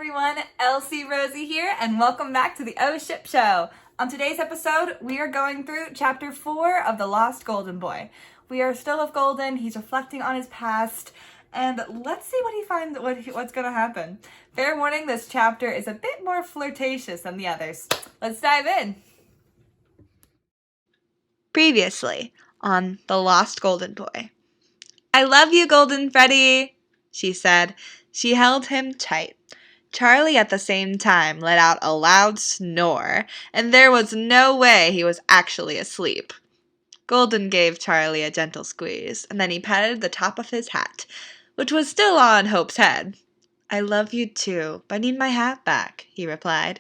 everyone, Elsie Rosie here, and welcome back to the Oh Ship Show. On today's episode, we are going through Chapter 4 of The Lost Golden Boy. We are still with Golden, he's reflecting on his past, and let's see what he finds, what's going to happen. Fair warning, this chapter is a bit more flirtatious than the others. Let's dive in. Previously on The Lost Golden Boy. "I love you, Golden Freddy," she said. She held him tight. Charlie at the same time let out a loud snore, and there was no way he was actually asleep. Golden gave Charlie a gentle squeeze, and then he patted the top of his hat, which was still on Hope's head. "I love you too, but I need my hat back," he replied.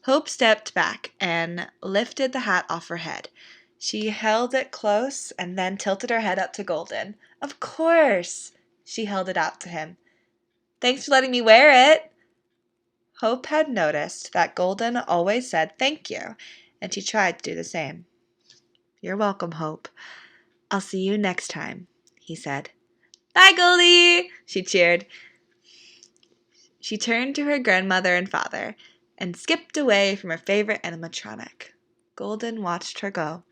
Hope stepped back and lifted the hat off her head. She held it close and then tilted her head up to Golden. "Of course." She held it out to him. "Thanks for letting me wear it." Hope had noticed that Golden always said thank you, and she tried to do the same. "You're welcome, Hope. I'll see you next time," he said. "Bye, Goldie!" she cheered. She turned to her grandmother and father and skipped away from her favorite animatronic. Golden watched her go.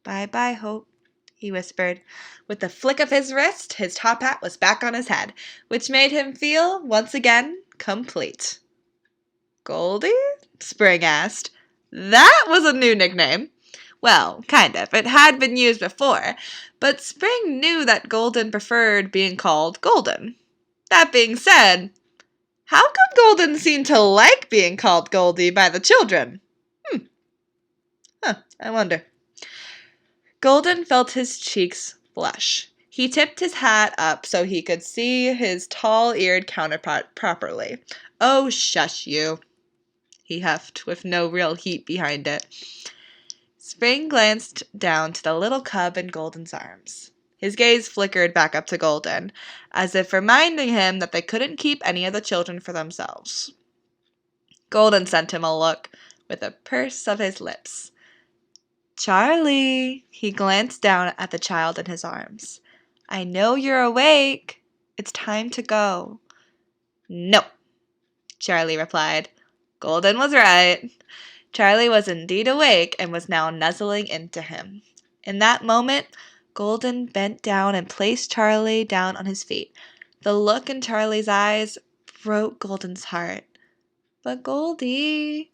"Bye-bye, Hope," he whispered. With a flick of his wrist, his top hat was back on his head, which made him feel, once again, complete. "Goldie?" Spring asked. That was a new nickname. Well, kind of. It had been used before, but Spring knew that Golden preferred being called Golden. That being said, how could Golden seem to like being called Goldie by the children? I wonder. Golden felt his cheeks flush. He tipped his hat up so he could see his tall-eared counterpart properly. "Oh, shush you," he huffed, with no real heat behind it. Spring glanced down to the little cub in Golden's arms. His gaze flickered back up to Golden, as if reminding him that they couldn't keep any of the children for themselves. Golden sent him a look, with a purse of his lips. "Charlie," he glanced down at the child in his arms. "I know you're awake. It's time to go." "No," Charlie replied. Golden was right. Charlie was indeed awake and was now nuzzling into him. In that moment, Golden bent down and placed Charlie down on his feet. The look in Charlie's eyes broke Golden's heart. "But Goldie..."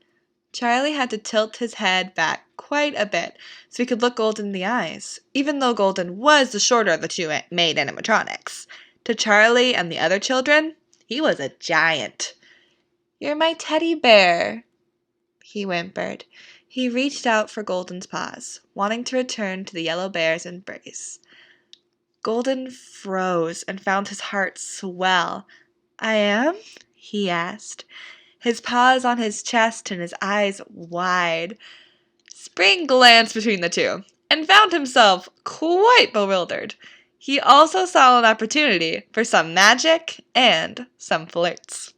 Charlie had to tilt his head back quite a bit so he could look Golden in the eyes, even though Golden was the shorter of the two maid animatronics. To Charlie and the other children, he was a giant. "You're my teddy bear," he whimpered. He reached out for Golden's paws, wanting to return to the yellow bear's embrace. Golden froze and found his heart swell. "I am?" he asked, his paws on his chest and his eyes wide. Spring glanced between the two and found himself quite bewildered. He also saw an opportunity for some magic and some flirts.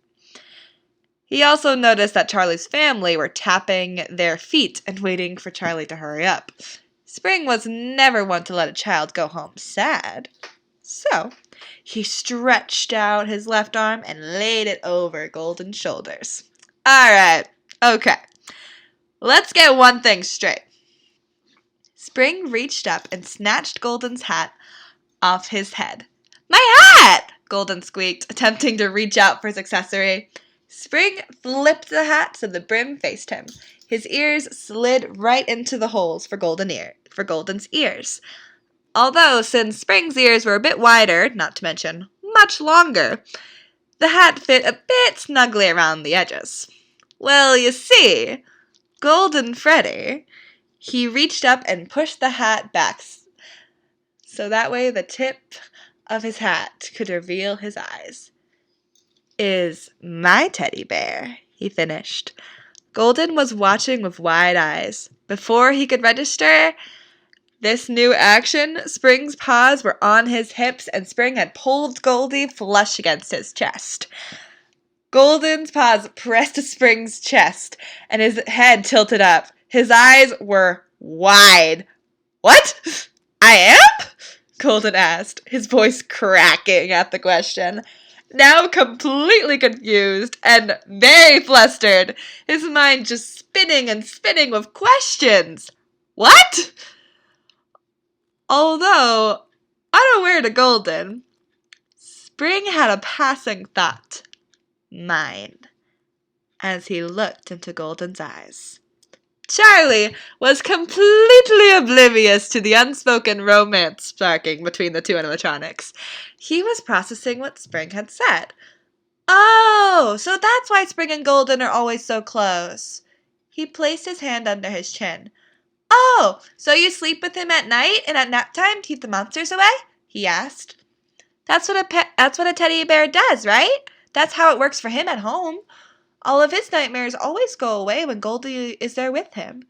He also noticed that Charlie's family were tapping their feet and waiting for Charlie to hurry up. Spring was never one to let a child go home sad. So he stretched out his left arm and laid it over Golden's shoulders. "All right, okay. Let's get one thing straight." Spring reached up and snatched Golden's hat off his head. "My hat!" Golden squeaked, attempting to reach out for his accessory. Spring flipped the hat so the brim faced him. His ears slid right into the holes for Golden's ears. Although, since Spring's ears were a bit wider, not to mention much longer, the hat fit a bit snugly around the edges. Well, you see, Golden Freddy, he reached up and pushed the hat back so that way the tip of his hat could reveal his eyes. "Is my teddy bear," he finished. Golden was watching with wide eyes. Before he could register this new action, Spring's paws were on his hips and Spring had pulled Goldie flush against his chest. Golden's paws pressed to Spring's chest and his head tilted up. His eyes were wide. "What? I am?" Golden asked, his voice cracking at the question. now completely confused and very flustered, his mind just spinning and spinning with questions. What? Although unaware to Golden, Spring had a passing thought. Mine. As he looked into Golden's eyes. Charlie was completely oblivious to the unspoken romance sparking between the two animatronics. He was processing what Spring had said. Oh, so that's why Spring and Golden are always so close. He placed his hand under his chin. Oh, so you sleep with him at night and at nap time to keep the monsters away? He asked. That's what a teddy bear does, right? That's how it works for him at home. All of his nightmares always go away when Goldie is there with him.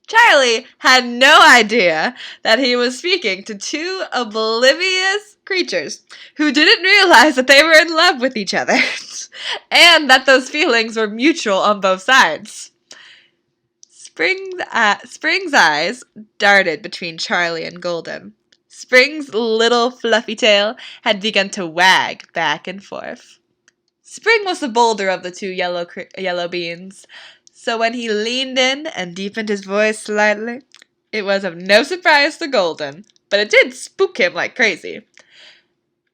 Charlie had no idea that he was speaking to two oblivious creatures who didn't realize that they were in love with each other and that those feelings were mutual on both sides. Spring's eyes darted between Charlie and Golden. Spring's little fluffy tail had begun to wag back and forth. Spring was the bolder of the two yellow beans, so when he leaned in and deepened his voice slightly, it was of no surprise to Golden, but it did spook him like crazy.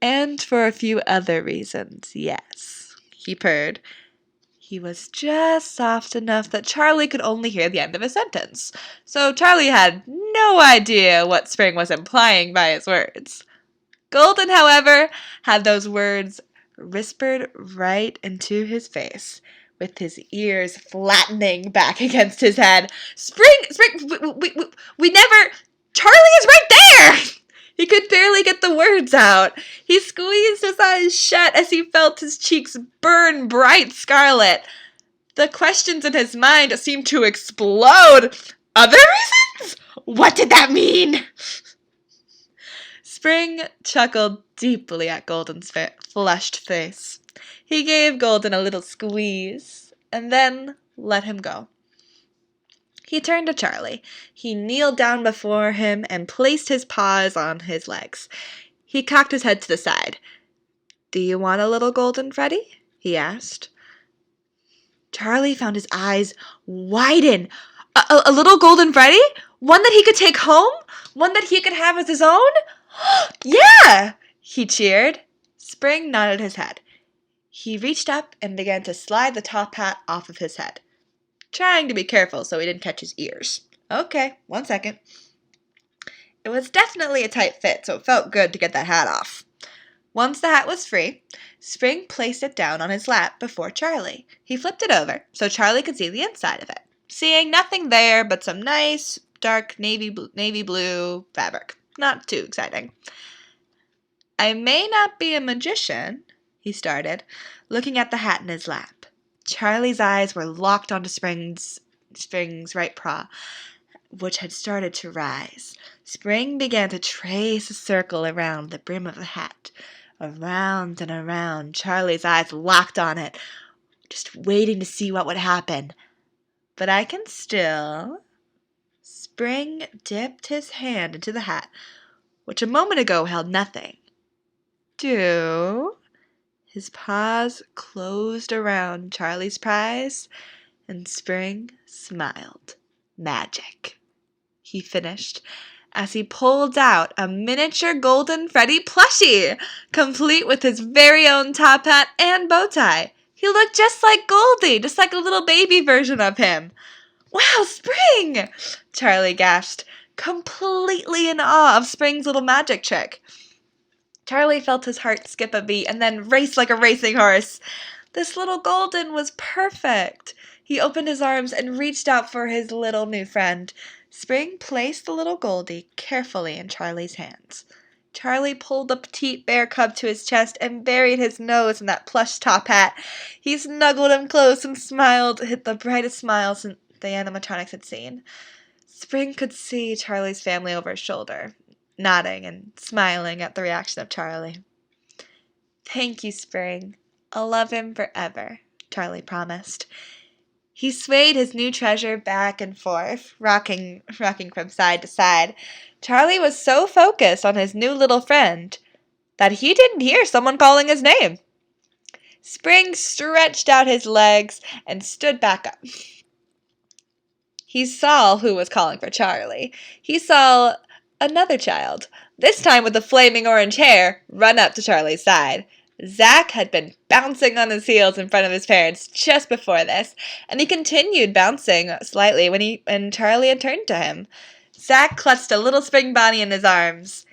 And for a few other reasons, yes, he purred. He was just soft enough that Charlie could only hear the end of a sentence, so Charlie had no idea what Spring was implying by his words. Golden, however, had those words whispered right into his face, with his ears flattening back against his head. Spring, we never, Charlie is right there! He could barely get the words out. He squeezed his eyes shut as he felt his cheeks burn bright scarlet. The questions in his mind seemed to explode. Other reasons? What did that mean? Spring chuckled deeply at Golden's flushed face. He gave Golden a little squeeze, and then let him go. He turned to Charlie. He kneeled down before him and placed his paws on his legs. He cocked his head to the side. "Do you want a little golden, Freddy?" he asked. Charlie found his eyes widen. A little golden Freddy? One that he could take home? One that he could have as his own? Yeah! He cheered. Spring nodded his head. He reached up and began to slide the top hat off of his head, trying to be careful so he didn't catch his ears. Okay, 1 second. It was definitely a tight fit, so it felt good to get that hat off. Once the hat was free, Spring placed it down on his lap before Charlie. He flipped it over so Charlie could see the inside of it, seeing nothing there but some nice, dark navy blue fabric. Not too exciting. "I may not be a magician," he started, looking at the hat in his lap. Charlie's eyes were locked onto Spring's right paw, which had started to rise. Spring began to trace a circle around the brim of the hat. Around and around, Charlie's eyes locked on it, just waiting to see what would happen. But I can still... Spring dipped his hand into the hat, which a moment ago held nothing. His paws closed around Charlie's prize, and Spring smiled. "Magic," he finished, as he pulled out a miniature Golden Freddy plushie, complete with his very own top hat and bow tie. He looked just like Goldie, just like a little baby version of him. "Wow, Spring!" Charlie gasped, completely in awe of Spring's little magic trick. Charlie felt his heart skip a beat and then race like a racing horse. This little Golden was perfect. He opened his arms and reached out for his little new friend. Spring placed the little Goldie carefully in Charlie's hands. Charlie pulled the petite bear cub to his chest and buried his nose in that plush top hat. He snuggled him close and smiled, hit the brightest smile since the animatronics had seen. Spring could see Charlie's family over his shoulder, nodding and smiling at the reaction of Charlie. "Thank you, Spring. I'll love him forever," Charlie promised. He swayed his new treasure back and forth, rocking from side to side. Charlie was so focused on his new little friend that he didn't hear someone calling his name. Spring stretched out his legs and stood back up. He saw who was calling for Charlie. He saw another child, this time with the flaming orange hair, run up to Charlie's side. Zach had been bouncing on his heels in front of his parents just before this, and he continued bouncing slightly when Charlie had turned to him. Zach clutched a little Spring Bonnie in his arms,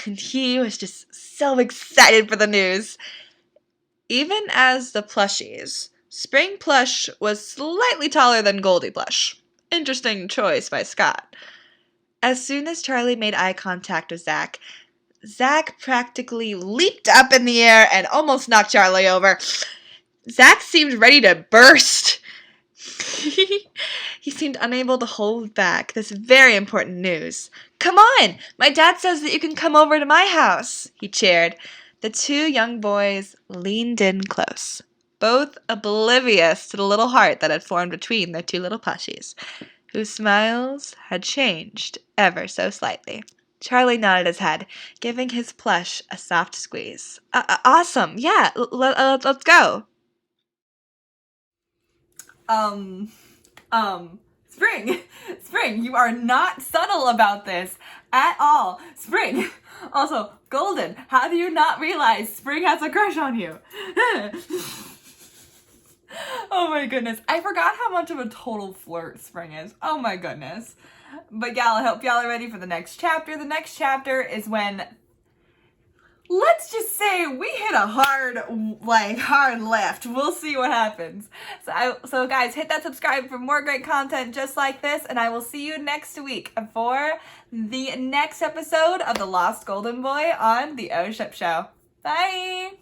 and he was just so excited for the news. Even as the plushies, Spring Plush was slightly taller than Goldie Plush. Interesting choice by Scott. As soon as Charlie made eye contact with Zach, Zach practically leaped up in the air and almost knocked Charlie over. Zach seemed ready to burst. He seemed unable to hold back this very important news. "Come on! My dad says that you can come over to my house," he cheered. The two young boys leaned in close, both oblivious to the little heart that had formed between their two little plushies, whose smiles had changed ever so slightly. Charlie nodded his head, giving his plush a soft squeeze. Awesome! Yeah, let's go. Spring, you are not subtle about this at all. Spring, also, Golden, how do you not realize Spring has a crush on you? Oh my goodness, I forgot how much of a total flirt Spring is. Oh my goodness. But y'all, I hope y'all are ready for the next chapter. The next chapter is when, let's just say, we hit a hard left. We'll see what happens. So guys, hit that subscribe for more great content just like this, and I will see you next week for the next episode of The Lost Golden Boy on The O Ship Show. Bye!